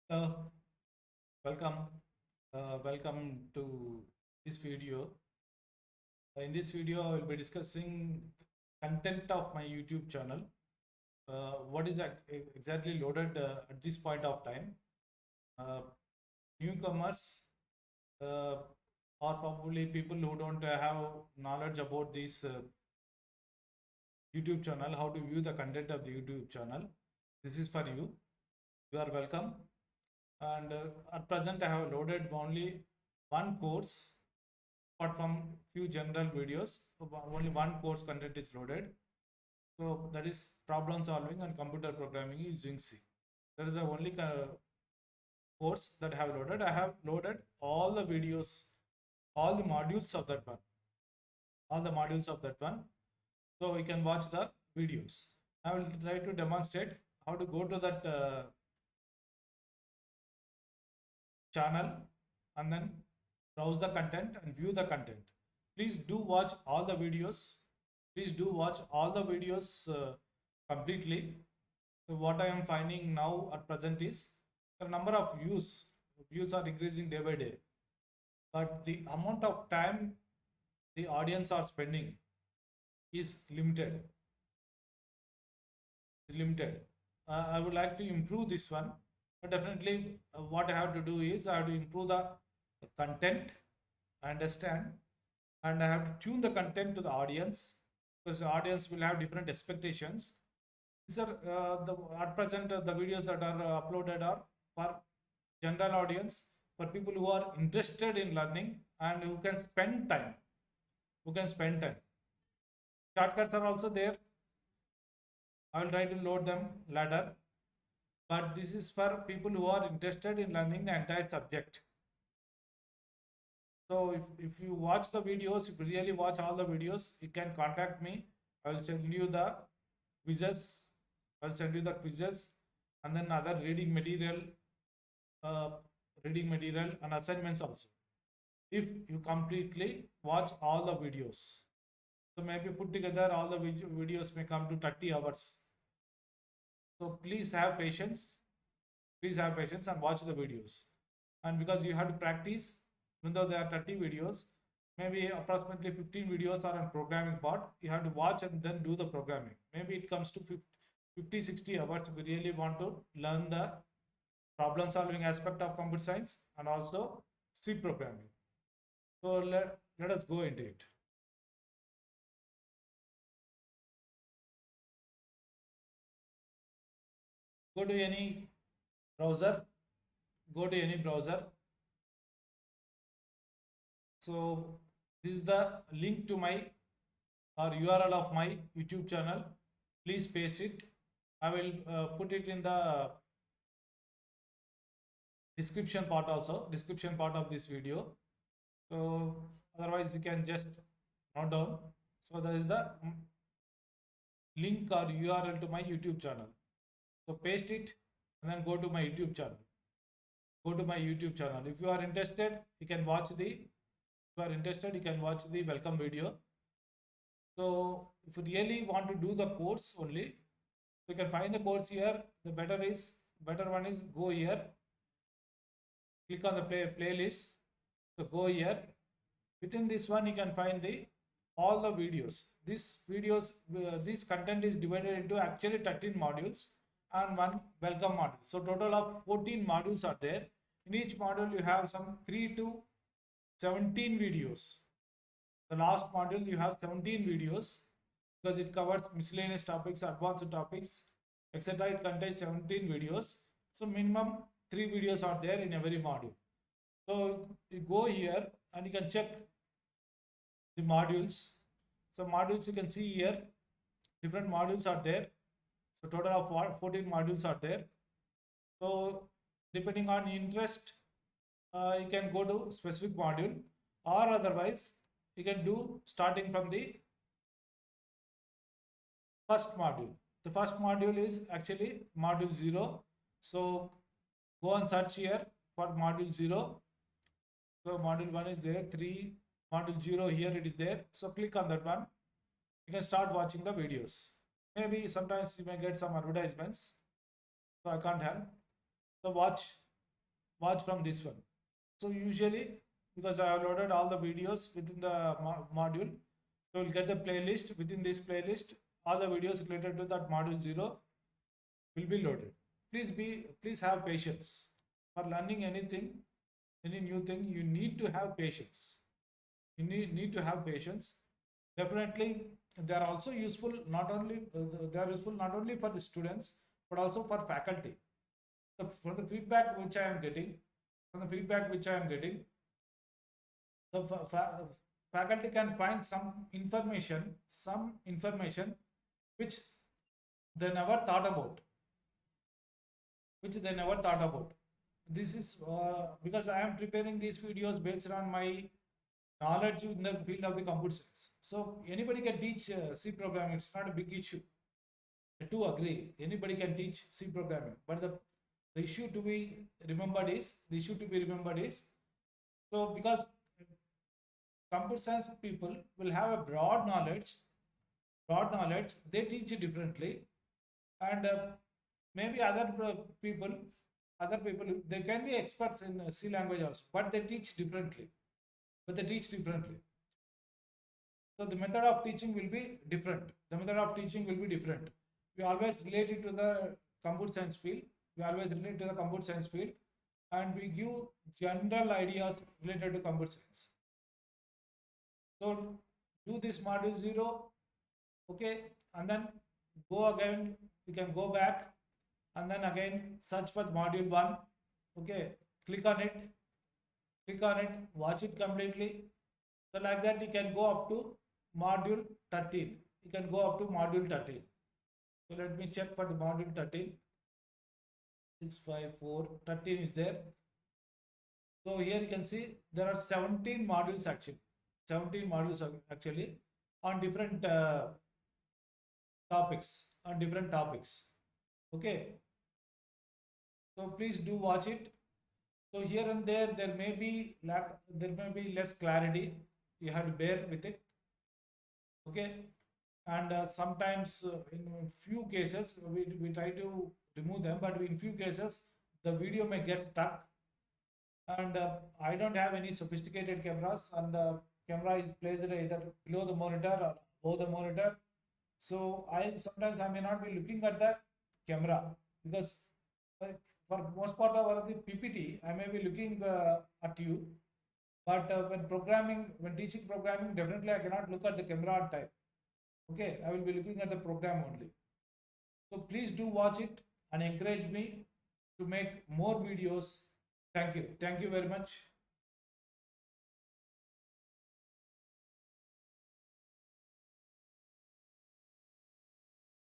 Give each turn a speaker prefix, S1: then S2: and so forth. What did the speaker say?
S1: Hello, welcome. Welcome to this video. In this video, I will be discussing content of my YouTube channel. What is exactly loaded at this point of time? Uh, Newcomers or probably people who don't have knowledge about this YouTube channel, how to view the content of the YouTube channel. This is for you. You are welcome. And at present, I have loaded only one course apart from few general videos. So only one course content is loaded. So that is problem solving and computer programming using C. That is the only course that I have loaded. I have loaded all the videos, all the modules of that one, all the modules of that one. So we can watch the videos. I will try to demonstrate how to go to that channel and then browse the content and view the content. Please do watch all the videos. Please do watch all the videos completely. So what I am finding now at present is the number of views are increasing day by day, but the amount of time the audience are spending is limited. I would like to improve this one, but definitely what I have to do is I have to improve the content, understand, and I have to tune the content to the audience, because the audience will have different expectations. These are at present the videos that are uploaded are for general audience, for people who are interested in learning and who can spend time. Shortcuts are also there. I will try to load them later, but this is for people who are interested in learning the entire subject. So if you watch the videos, if you really watch all the videos, you can contact me. I will send you the quizzes. I'll send you the quizzes and then other uh, reading material and assignments also. If you completely watch all the videos, so maybe put together all the videos may come to 30 hours. So please have patience. Please have patience and watch the videos. And because you have to practice, even though there are 30 videos, maybe approximately 15 videos are on programming part. You have to watch and then do the programming. Maybe it comes to 50, 60 hours if you really want to learn the problem solving aspect of computer science and also C programming. So let us go into it. Go to any browser. Go to any browser. So this is the link to my or URL of my YouTube channel. Please paste it. I will put it in the description part also, description part of this video. So otherwise you can just note down. So that is the link or URL to my YouTube channel. So paste it and then go to my YouTube channel. Go to my YouTube channel. If you are interested, you can watch the welcome video. So if you really want to do the course only, you can find the course here. The better one is go here, click on the playlist. So go here. Within this one, you can find all the videos. This content is divided into actually 13 modules and one welcome module. So total of 14 modules are there. In each module, you have some 3 to 17 videos. The last module you have 17 videos because it covers miscellaneous topics, advanced topics, etc. It contains 17 videos. So minimum 3 videos are there in every module. So you go here and you can check the modules. So modules you can see here, different modules are there. So total of 14 modules are there. So depending on interest, you can go to specific module, or otherwise you can do starting from the first module. The first module is actually module 0. So go and search here for module 0. So module 1 is there, 3, module 0 here it is there. So click on that one. You can start watching the videos. Maybe sometimes you may get some advertisements, so I can't help. So watch watch from this one. So usually, because I have loaded all the videos within the module, so you'll get the playlist. Within this playlist, all the videos related to that module 0 will be loaded. Please have patience. For learning anything, any new thing, you need to have patience. You need to have patience. Definitely, they are also useful. Not only they are useful not only for the students but also for faculty. So from the feedback which I am getting, so faculty can find some information which they never thought about, This is because I am preparing these videos based on my knowledge in the field of the computer science. So anybody can teach C programming. It's not a big issue. I do agree. Anybody can teach C programming, but the issue to be remembered is so because computer science people will have a broad knowledge. They teach it differently, and maybe other people they can be experts in C language also, but they teach differently. So the method of teaching will be different. We always relate it to the computer science field. And we give general ideas related to computer science. So do this module 0, okay, and then go again. You can go back and then again search for module 1, okay. Click on it, watch it completely. So like that you can go up to module 13. So let me check for the module 13. 654 13 is there. So here you can see there are 17 modules actually. On different topics. Okay. So please do watch it. So here and there may be less clarity. You have to bear with it. Okay. And sometimes in few cases we try to remove them, but in few cases the video may get stuck. And I don't have any sophisticated cameras, and the camera is placed either below the monitor or above the monitor. So sometimes I may not be looking at the camera, because for most part of the PPT I may be looking at you, but when teaching programming, definitely I cannot look at the camera at time. Okay, I will be looking at the program only. So please do watch it and encourage me to make more videos. Thank you very much.